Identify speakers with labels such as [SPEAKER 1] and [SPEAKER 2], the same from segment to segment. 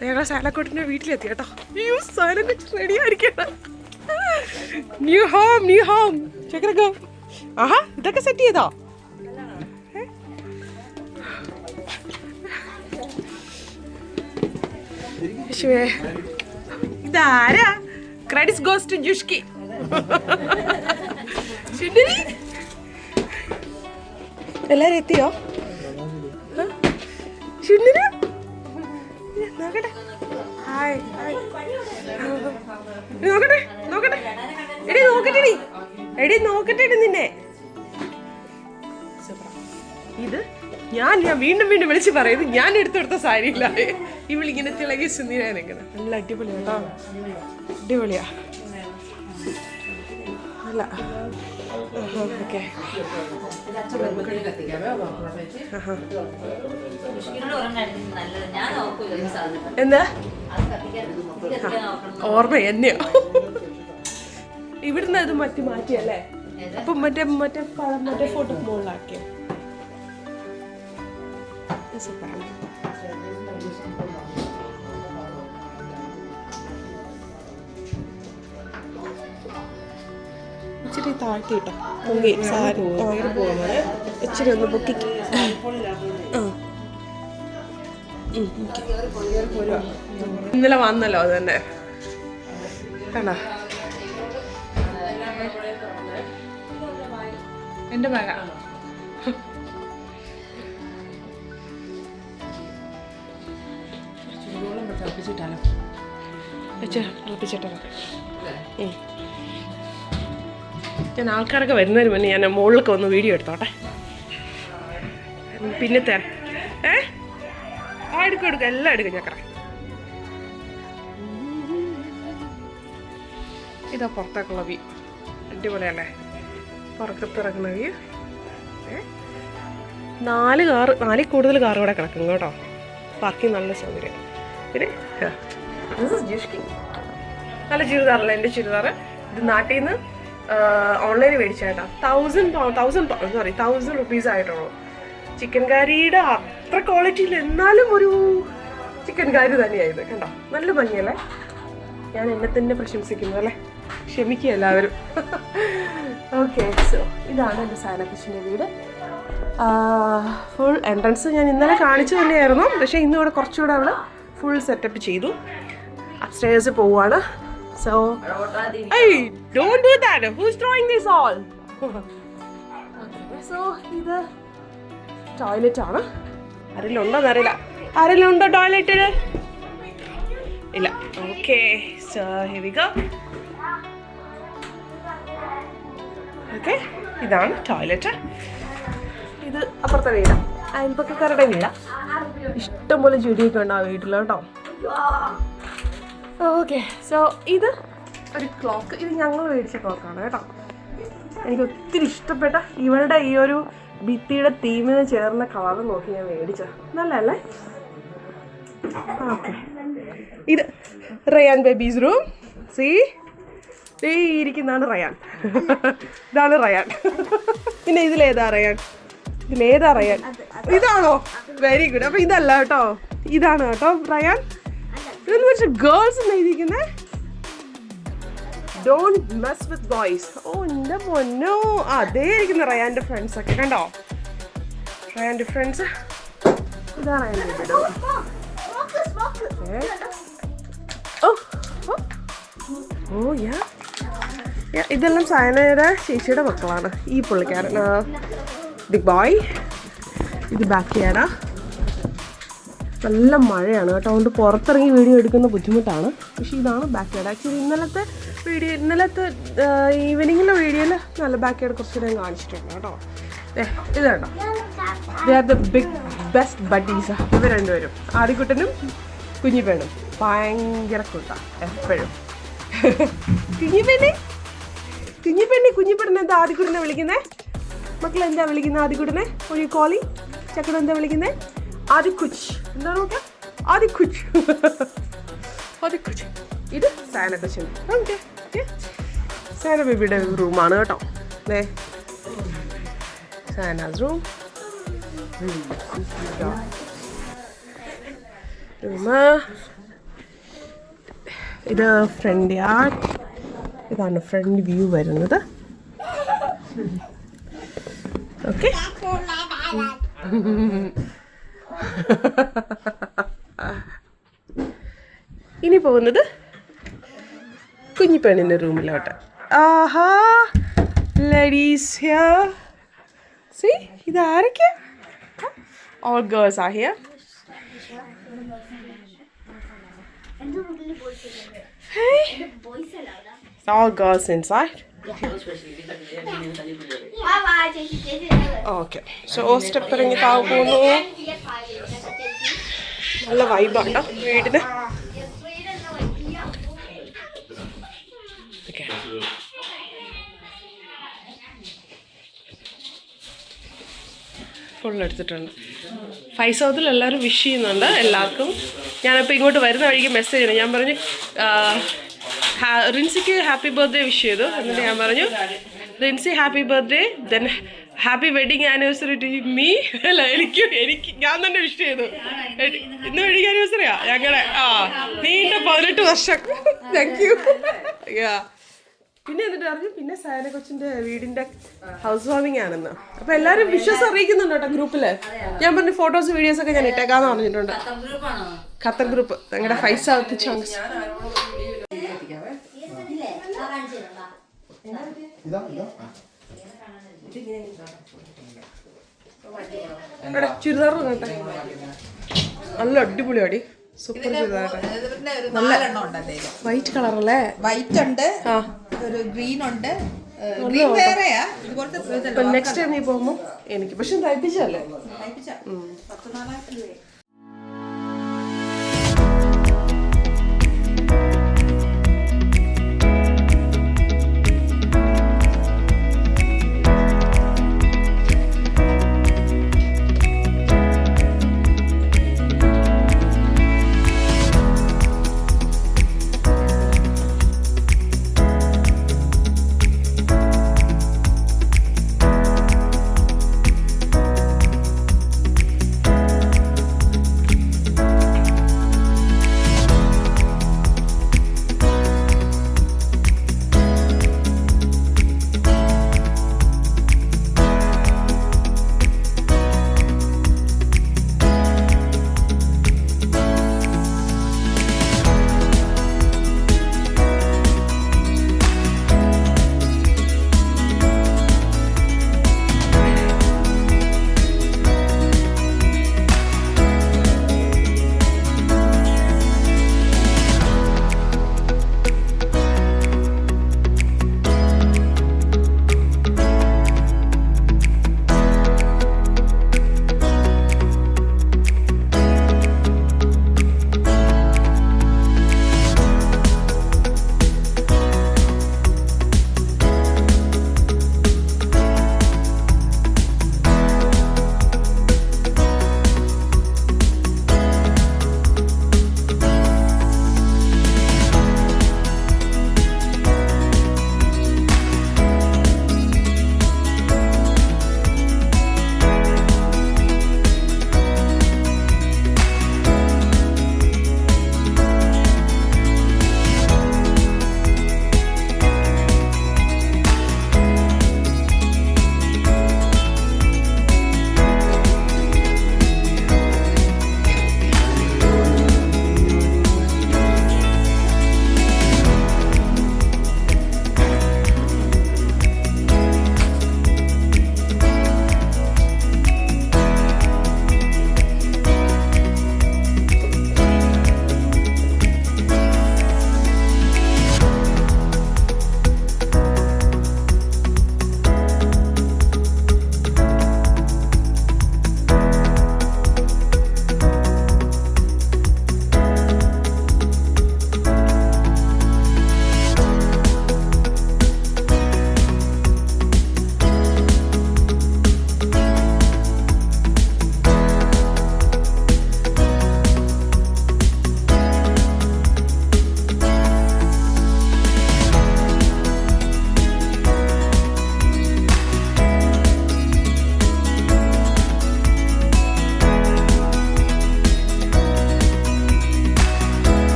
[SPEAKER 1] ഞങ്ങൾ സാലക്കോട്ടിന്റെ വീട്ടിലെത്തി കേട്ടോ. അയ്യോ സാലക്കൊച്ച് റെഡി ആയിരിക്കണം. ന്യൂ ഹോം ചെക്കനൊക്കെ. ആഹാ ഇതൊക്കെ സെറ്റ് ചെയ്തോ? ഇതാരാ? Credits goes to Jushki. എല്ലാരും എത്തിയോ? നോക്കട്ടെ ഹായ് നോക്കട്ടെ നോക്കട്ടെ എടി നോക്കട്ടെടി എടി നോക്കട്ടെടി നിന്നെ. ഇത് ഞാൻ വീണ്ടും വിളിച്ച് പറയുന്നത് ഞാൻ എടുത്തെടുത്ത സാരിയില്ല. ഇവളിങ്ങനെ തിളങ്ങി സുന്ദരിയായി നിൽക്കണം. നല്ല അടിപൊളിയാ കേട്ടോ. അടിപൊളിയാ അല്ല ഓക്കെ. എന്താ ഓർമ്മ എന്നെയോ? ഇവിടുന്ന് അത് മാറ്റിയല്ലേ? അപ്പൊ മറ്റേ ഫോട്ടോ മുകളിലാക്കിയ ഇച്ചിരി താഴ്ത്തി കേട്ടോ. പൊങ്ങി സാരി ടോയിൽ പോകുന്നത് ഇച്ചിരി ഒന്ന് പൊക്കിക്ക്. ഇന്നലെ വന്നല്ലോ അത് തന്നെ കണ്ട. എൻ്റെ മക തിളപ്പിച്ചിട്ടാലോ. ഞാൻ ആൾക്കാരൊക്കെ വരുന്നതിന് മുന്നേ ഞാൻ മുകളിലൊക്കെ ഒന്ന് വീഡിയോ എടുത്തോട്ടെ. പിന്നെ തരാം. എടുക്കും എല്ലാം എടുക്കും ചക്കറ. ഇതാ പുറത്തേക്കുള്ള വ്യൂ. അടിപൊളിയല്ലേ പുറത്തിറങ്ങുന്ന വ്യൂ. 4 കൂടുതൽ കാർ ഇവിടെ കിടക്കും കേട്ടോ. പാർക്കിംഗ് നല്ല സൗകര്യം. പിന്നെ നല്ല ചുരിദാറല്ല എൻ്റെ ചുരിദാർ. ഇത് നാട്ടിൽ നിന്ന് ഓൺലൈനിൽ മേടിച്ചേട്ടാ. 1000 റുപ്പീസ് ആയിട്ടുള്ളൂ. ചിക്കൻ കറിയുടെ അത്ര ക്വാളിറ്റിയിൽ എന്നാലും ഒരു ചിക്കൻ കറി തന്നെയായത് കണ്ടോ. നല്ല ഭംഗിയല്ലേ? ഞാൻ എന്നെ തന്നെ പ്രശംസിക്കുന്നു അല്ലേ? ക്ഷമിക്കുക എല്ലാവരും. ഓക്കെ സോ ഇതാണ് എൻ്റെ സാനക്കച്ചിൻ്റെ വീട്. ഫുൾ എൻട്രൻസ് ഞാൻ ഇന്നലെ കാണിച്ചു തന്നെയായിരുന്നു. പക്ഷേ ഇന്നിവിടെ കുറച്ചുകൂടെ അവൾ ഫുൾ സെറ്റപ്പ് ചെയ്തു. അപ്സ്റ്റേഴ്സ് പോവാണ്. So, hey, don't do that. Who's throwing this all? So, ഇത് ടോയ്ലറ്റ് ആണ്. ആരെങ്കിലും ഉണ്ടോന്ന് അറിയില്ല. ആരെങ്കിലും ഉണ്ടോ ടോയ്ലറ്റിൽ? ഇല്ല. Okay so here we go. Okay ഇതാണ് ടോയ്ലറ്റ്. ഇത് അപ്പുറത്തെ വീടാണ്, അയൽപ്പക്കക്കാരുടെ വീടാണ്. ഇഷ്ടംപോലെ ചെടിയൊക്കെ ഉണ്ട് ആ വീട്ടിൽ കേട്ടോ. ഓക്കെ സോ ഇത് ഒരു ക്ലോക്ക്. ഇത് ഞങ്ങൾ മേടിച്ച ക്ലോക്കാണ് കേട്ടോ. എനിക്ക് ഒത്തിരി ഇഷ്ടപ്പെട്ട ഇവളുടെ ഈ ഒരു ഭിത്തിയുടെ തീമിന് ചേർന്ന കളർ നോക്കി ഞാൻ മേടിച്ച. നല്ലല്ലേ? ഓക്കെ ഇത് റയാൻ ബേബീസ് റൂം. സീ ഇരിക്കുന്നതാണ് റയാൻ. ഇതാണ് റയാൻ. പിന്നെ ഇതിലേതാ റയാൻ? ഇതാണോ? Very good. അപ്പൊ ഇതല്ല കേട്ടോ, ഇതാണ് കേട്ടോ റയാൻ. ഇതെന്ന് വെച്ചാൽ ഗേൾസ് എന്നെഴുതിയിരിക്കുന്നത്. Don't mess with boys. ഓ എൻ്റെ പൊന്നോ, അതേ ഇരിക്കുന്ന റയാൻ്റെ ഫ്രണ്ട്സ് ഒക്കെ കണ്ടോ. റയാൻ്റെ ഫ്രണ്ട്സ് ഇതാണ് റയാൻ്റെ വീട്. ഓ യാ ഇതെല്ലാം സയനയുടെ ചേച്ചിയുടെ മക്കളാണ്. ഈ പുള്ളിക്കാരൻ ബിഗ് ബോയ്. ഇത് ബാക്ക് യാർഡാ. നല്ല മഴയാണ് കേട്ടോ, അതുകൊണ്ട് പുറത്തിറങ്ങി വീഡിയോ എടുക്കുന്ന ബുദ്ധിമുട്ടാണ്. പക്ഷേ ഇതാണ് ബാക്ക് യാർഡ്. ആക്ച്വലി ഇന്നലത്തെ ഈവനിങ്ങിലെ വീഡിയോയിൽ നല്ല ബാക്ക് യാർഡ് കുറച്ചുകൂടെ കാണിച്ചിട്ടുണ്ട് കേട്ടോ. ഇത് കേട്ടോ, they are the best buddies. ഇവർ രണ്ടുപേരും, ആദിക്കുട്ടനും കുഞ്ഞിപ്പെണ്ണും ഭയങ്കര കൂട്ടാ എപ്പോഴും. കുഞ്ഞിപ്പെണ്ണ എന്താ ആദിക്കുട്ടനെ വിളിക്കുന്നേ? മക്കളെന്താ വിളിക്കുന്നത് ആദിക്കുട്ടനെ? ഒരു കോളി ചക്കട എന്താ വിളിക്കുന്നേ? ആദിക്കുച്ച്. എന്താണ് നോക്കാം? ആദിക്കുച്ച്. ഇത് സാനക്കച്ചൻ. ഓക്കെ സാന ബേബിയുടെ റൂമാണ് കേട്ടോ. സാനാസ് റൂം. ഇത് ഫ്രണ്ട് യാർഡ്. ഇതാണ് ഫ്രണ്ട് വ്യൂ വരുന്നത്. ഓക്കെ, ഇനി പോകുന്നത് കുഞ്ഞിപ്പെണ്ണിൻ്റെ റൂമിലോട്ട്. ആഹാ, ലേഡീസ് ഹിയർ. സീ, ഇതാരൊക്കെയാ? All girls are here. Hey, all girls inside. Okay, so step ഇറങ്ങി താഴെ പോകുന്നു. നല്ല വൈബാട്ടോ വീടിന്. ഫുൾ എടുത്തിട്ടുണ്ട്. 5 Southൽ എല്ലാവരും വിഷ് ചെയ്യുന്നുണ്ട് എല്ലാവർക്കും. ഞാനിപ്പോൾ ഇങ്ങോട്ട് വരുന്ന വഴിക്ക് മെസ്സേജ് ചെയ്യണം. ഞാൻ പറഞ്ഞു റിൻസിക്ക് ഹാപ്പി ബർത്ത്ഡേ വിഷ് ചെയ്തു. എന്നിട്ട് ഞാൻ പറഞ്ഞു Rincy happy birthday, then happy wedding anniversary to me. അല്ല, എനിക്ക് ഞാൻ തന്നെ വിഷ് ചെയ്തു. ഇന്ന് വെഡിങ് ആനിവേഴ്സറിയാ ഞങ്ങളുടെ. നീണ്ട 18 വർഷം. Thank you. പിന്നെ എന്നിട്ട് പറഞ്ഞു പിന്നെ സയന കൊച്ചിന്റെ വീടിന്റെ ഹൗസ് വാമിംഗ് ആണെന്ന്. അപ്പൊ എല്ലാരും വിശ്വാസം അറിയിക്കുന്നുണ്ട് കേട്ടോ ഗ്രൂപ്പില്. ഞാൻ പറഞ്ഞു ഫോട്ടോസ് വീഡിയോസ് ഒക്കെ ഞാൻ ഇട്ടേക്കാന്ന് പറഞ്ഞിട്ടുണ്ട്. ഖത്തർ ഗ്രൂപ്പ്, ഞങ്ങളുടെ 5 South ചങ്ക്സ്. ചുരിദാർ കേട്ടെ, നല്ല അടിപൊളിയാടി. സൂപ്പർ ചുരിദാർ. വൈറ്റ് കളർ അല്ലേ? വൈറ്റ് ഉണ്ട്, ഒരു ഗ്രീൻ ഉണ്ട്. നെക്സ്റ്റ് ടൈം നീ പോകുമ്പോ എനിക്ക് പക്ഷെ തയ്പ്പിച്ചല്ലേ.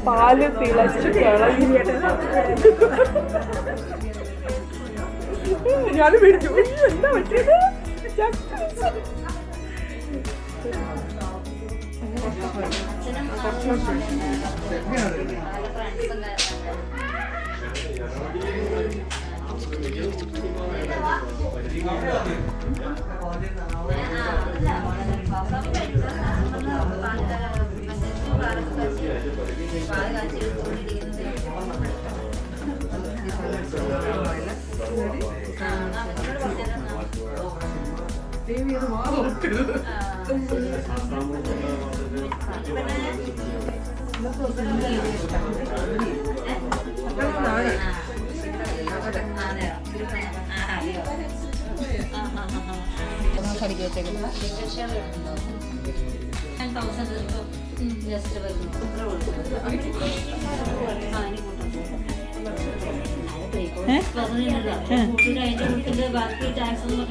[SPEAKER 1] പാല് തിളച്ച് കളഞ്ഞിട്ട് ഞാൻ മേടിച്ചു. എന്താ പറ്റിയത്?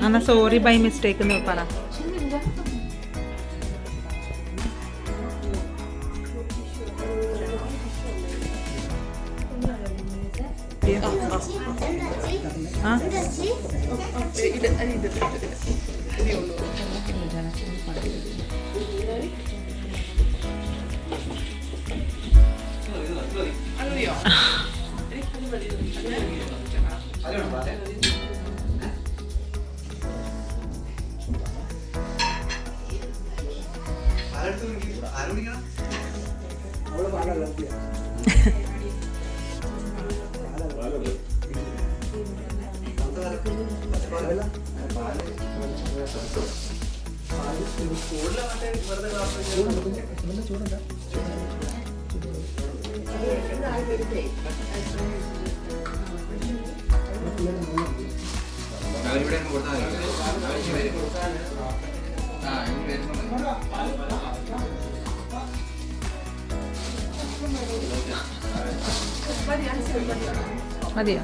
[SPEAKER 2] എന്നാ സോറി ബൈ മിസ്റ്റേക്ക് എന്ന് പറ. മതിയോ?